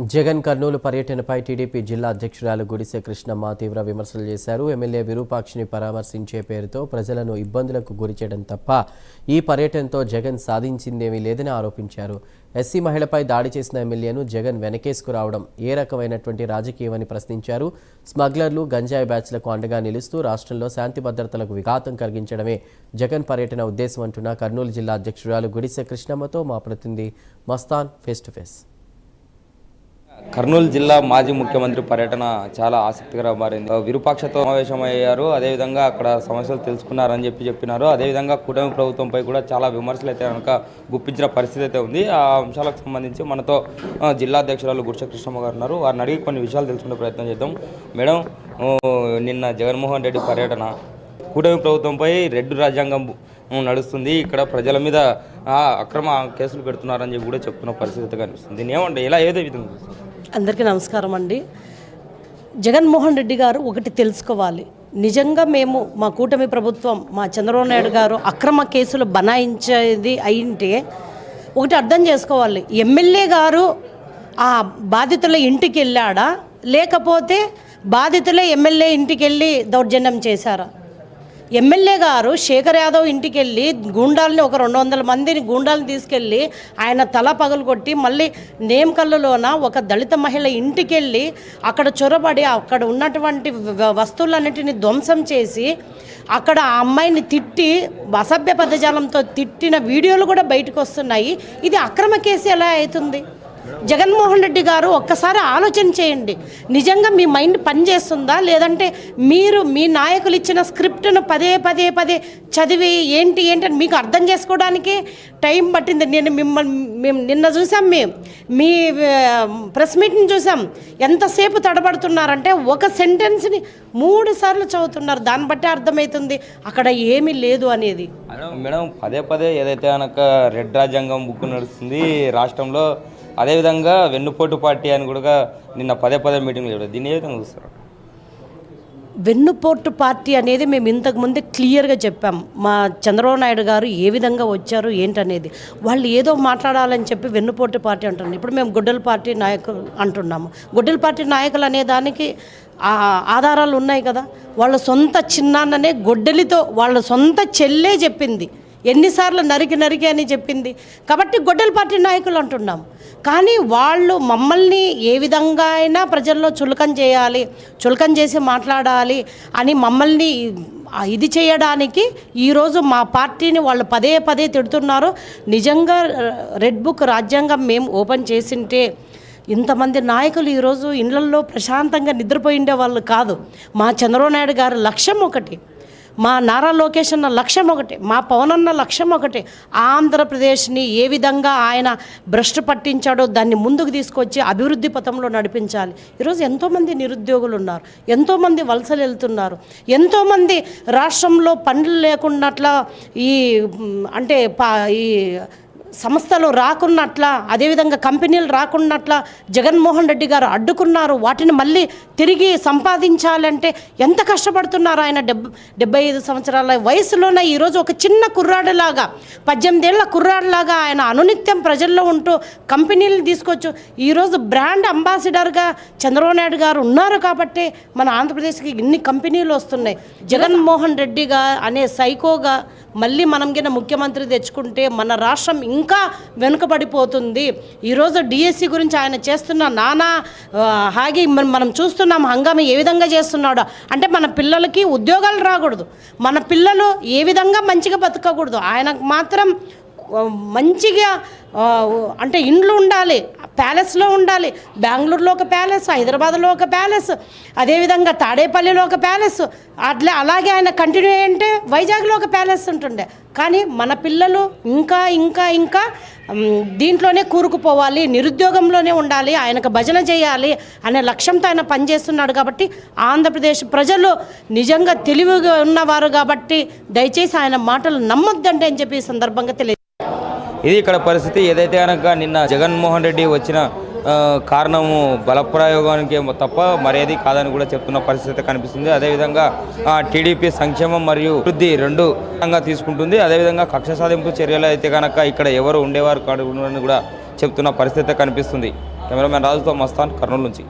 జగన్ కర్నూలు పర్యటనపై టీడీపీ జిల్లా అధ్యక్షురాలు గుడిసె కృష్ణమ్మ తీవ్ర విమర్శలు చేశారు. ఎమ్మెల్యే విరూపాక్షిని పరామర్శించే పేరుతో ప్రజలను ఇబ్బందులకు గురిచేయడం తప్ప ఈ పర్యటనతో జగన్ సాధించిందేమీ లేదని ఆరోపించారు. ఎస్సీ మహిళపై దాడి చేసిన ఎమ్మెల్యేను జగన్ వెనకేసుకు రావడం ఏ రకమైనటువంటి రాజకీయమని ప్రశ్నించారు. స్మగ్లర్లు, గంజాయి బ్యాచ్లకు అండగా నిలుస్తూ రాష్ట్రంలో శాంతి భద్రతలకు విఘాతం కలిగించడమే జగన్ పర్యటన ఉద్దేశం అంటున్న కర్నూలు జిల్లా అధ్యక్షురాలు గుడిసె కృష్ణమ్మతో మా ప్రతినిధి Mastan face to face. Kurnool జిల్లా మాజీ ముఖ్యమంత్రి పర్యటన చాలా ఆసక్తికరంగా మారింది. విరూపాక్షతో సమావేశమయ్యారు. అదేవిధంగా అక్కడ సమస్యలు తెలుసుకున్నారని చెప్పినారు. అదేవిధంగా కూటమి ప్రభుత్వంపై కూడా చాలా విమర్శలు అయితే కనుక గుప్పించిన పరిస్థితి అయితే ఉంది. ఆ అంశాలకు సంబంధించి మనతో జిల్లా అధ్యక్షురాలు గుడిసె కృష్ణమ్మ గారు ఉన్నారు. వారిని అడిగి కొన్ని విషయాలు తెలుసుకునే ప్రయత్నం చేద్దాం. మేడం, నిన్న జగన్మోహన్ రెడ్డి పర్యటన, కూటమి ప్రభుత్వంపై రెడ్డి రాజ్యాంగం నడుస్తుంది, ఇక్కడ ప్రజల మీద అక్రమ కేసులు పెడుతున్నారని చెప్పి కూడా చెప్తున్న పరిస్థితి కనిపిస్తుంది. దీన్ని ఏమంటే ఏదే విధంగా? అందరికీ నమస్కారం అండి. జగన్మోహన్ రెడ్డి గారు ఒకటి తెలుసుకోవాలి. నిజంగా మేము మా కూటమి ప్రభుత్వం, మా చంద్రబాబు నాయుడు గారు అక్రమ కేసులు బనాయించేది అయింటే ఒకటి అర్థం చేసుకోవాలి. ఎమ్మెల్యే గారు ఆ బాధితుల ఇంటికి వెళ్ళాడా, లేకపోతే బాధితులే ఎమ్మెల్యే ఇంటికి వెళ్ళి దౌర్జన్యం చేశారా? ఎమ్మెల్యే గారు శేఖర్ యాదవ్ ఇంటికి వెళ్ళి గూండాలని, ఒక 200 మందిని గూండాలను తీసుకెళ్ళి ఆయన తల పగలు కొట్టి, మళ్ళీ నేమకల్లులోన ఒక దళిత మహిళ ఇంటికి వెళ్ళి అక్కడ చొరబడి అక్కడ ఉన్నటువంటి వస్తువులన్నిటిని ధ్వంసం చేసి అక్కడ ఆ అమ్మాయిని తిట్టి అసభ్య పదజాలంతో తిట్టిన వీడియోలు కూడా బయటకు వస్తున్నాయి. ఇది అక్రమ కేసు ఎలా అవుతుంది? జగన్మోహన్ రెడ్డి గారు ఒక్కసారి ఆలోచన చేయండి. నిజంగా మీ మైండ్ పనిచేస్తుందా, లేదంటే మీరు మీ నాయకులు ఇచ్చిన స్క్రిప్ట్ను పదే చదివి ఏంటి అని మీకు అర్థం చేసుకోవడానికి టైం పట్టింది. మేము నిన్న చూసాం, మీ ప్రెస్ మీట్ని చూసాం. ఎంతసేపు తడబడుతున్నారంటే ఒక సెంటెన్స్ని 3 సార్లు చదువుతున్నారు. దాన్ని బట్టి అర్థమవుతుంది అక్కడ ఏమీ లేదు అనేది. మేడం, పదే ఏదైతే కనుక రెడ్ రాజ్యాంగం బుక్ నడుస్తుంది రాష్ట్రంలో, అదేవిధంగా వెన్నుపోటు పార్టీ అని కూడా నిన్న పదే మీటింగ్లు చెప్పారు. దీన్ని ఏ విధంగా చూస్తారు? వెన్నుపోటు పార్టీ అనేది మేము ఇంతకుముందే క్లియర్గా చెప్పాం. మా చంద్రబాబు నాయుడు గారు ఏ విధంగా వచ్చారు ఏంటనేది. వాళ్ళు ఏదో మాట్లాడాలని చెప్పి వెన్నుపోటు పార్టీ అంటున్నాం. ఇప్పుడు మేము గొడ్డల పార్టీ నాయకులు అంటున్నాము. గొడ్డల పార్టీ నాయకులు అనే దానికి ఆధారాలు ఉన్నాయి కదా. వాళ్ళ సొంత చిన్నాన్ననే గొడ్డలితో వాళ్ళ సొంత చెల్లే చెప్పింది, ఎన్నిసార్లు నరికి అని చెప్పింది. కాబట్టి గొడ్డల పార్టీ నాయకులు అంటున్నాం. కానీ వాళ్ళు మమ్మల్ని ఏ విధంగా అయినా ప్రజల్లో చులకం చేసి మాట్లాడాలి అని మమ్మల్ని ఇది చేయడానికి ఈరోజు మా పార్టీని వాళ్ళు పదే తిడుతున్నారు. నిజంగా రెడ్ బుక్ రాజ్యాంగం మేము ఓపెన్ చేసింటే ఇంతమంది నాయకులు ఈరోజు ఇళ్లల్లో ప్రశాంతంగా నిద్రపోయిండే వాళ్ళు కాదు. మా చంద్రబాబు నాయుడు గారి లక్ష్యం ఒకటి, మా నారా లోకేష్ అన్న లక్ష్యం ఒకటి, మా పవన్ అన్న లక్ష్యం ఒకటి. ఆంధ్రప్రదేశ్ని ఏ విధంగా ఆయన భ్రష్టు పట్టించాడో దాన్ని ముందుకు తీసుకొచ్చి అభివృద్ధి పథంలో నడిపించాలి. ఈరోజు ఎంతోమంది నిరుద్యోగులు ఉన్నారు, ఎంతోమంది వలసలు వెళ్తున్నారు, ఎంతోమంది రాష్ట్రంలో పనులు లేకున్నట్ల ఈ సంస్థలు రాకున్నట్ల, అదేవిధంగా కంపెనీలు రాకున్నట్ల జగన్మోహన్ రెడ్డి గారు అడ్డుకున్నారు. వాటిని మళ్ళీ తిరిగి సంపాదించాలంటే ఎంత కష్టపడుతున్నారు ఆయన. 75 సంవత్సరాల వయసులోనే ఈరోజు ఒక చిన్న కుర్రాడిలాగా, 18 ఏళ్ల కుర్రాడిలాగా ఆయన అనునిత్యం ప్రజల్లో ఉంటూ కంపెనీలను తీసుకొచ్చు ఈరోజు బ్రాండ్ అంబాసిడర్గా చంద్రబాబు నాయుడు గారు ఉన్నారు. కాబట్టి మన ఆంధ్రప్రదేశ్కి ఇన్ని కంపెనీలు వస్తున్నాయి. జగన్మోహన్ రెడ్డిగా అనే సైకోగా మళ్ళీ మనం కింద ముఖ్యమంత్రి తెచ్చుకుంటే మన రాష్ట్రం ఇంకా వెనుకబడిపోతుంది. ఈరోజు డిఎస్సి గురించి ఆయన చేస్తున్న హాగి మనం చూస్తున్నాం. హంగామా ఏ విధంగా చేస్తున్నాడో అంటే మన పిల్లలకి ఉద్యోగాలు రాకూడదు, మన పిల్లలు ఏ విధంగా మంచిగా బతకకూడదు. ఆయనకు మాత్రం మంచిగా అంటే ఇండ్లు ఉండాలి, ప్యాలెస్లో ఉండాలి. బెంగళూరులో ఒక ప్యాలెస్, హైదరాబాద్లో ఒక ప్యాలెస్, అదేవిధంగా తాడేపల్లిలో ఒక ప్యాలెస్, అలాగే ఆయన కంటిన్యూ అయ్యంటే వైజాగ్లో ఒక ప్యాలెస్ ఉంటుండే. కానీ మన పిల్లలు ఇంకా దీంట్లోనే కూరుకుపోవాలి, నిరుద్యోగంలోనే ఉండాలి, ఆయనకు భజన చేయాలి అనే లక్ష్యంతో ఆయన పనిచేస్తున్నాడు. కాబట్టి ఆంధ్రప్రదేశ్ ప్రజలు నిజంగా తెలివిగా ఉన్నవారు కాబట్టి దయచేసి ఆయన మాటలు నమ్మొద్దంటే అని చెప్పి ఈ సందర్భంగా తెలియదు. ఇది ఇక్కడ పరిస్థితి. ఏదైతే కనుక నిన్న జగన్మోహన్ రెడ్డి వచ్చిన కారణము బలప్రయోగానికి తప్ప మరేది కాదని కూడా చెప్తున్న పరిస్థితి కనిపిస్తుంది. అదేవిధంగా టీడీపీ సంక్షేమం మరియు అభివృద్ధి రెండు తీసుకుంటుంది. అదేవిధంగా కక్ష సాధింపు చర్యలు అయితే కనుక ఇక్కడ ఎవరు ఉండేవారు కాదు కూడా చెప్తున్న పరిస్థితి కనిపిస్తుంది. కెమెరామెన్ రాజుతో మస్తాన్, కర్నూలు నుంచి.